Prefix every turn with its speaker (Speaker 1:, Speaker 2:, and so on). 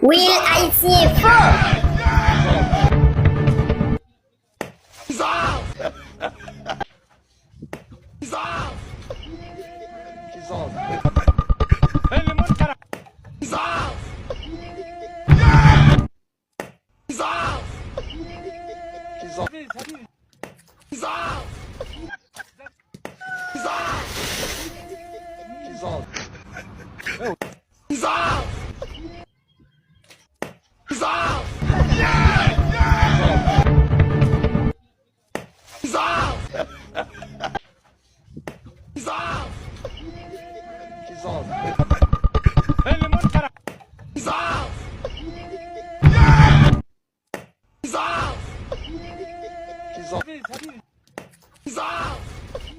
Speaker 1: Wil Ayiti Enfo.
Speaker 2: He's off! He's off! He's off! He's off! He's off! He's off! He's off! He's off! He's off! He's off!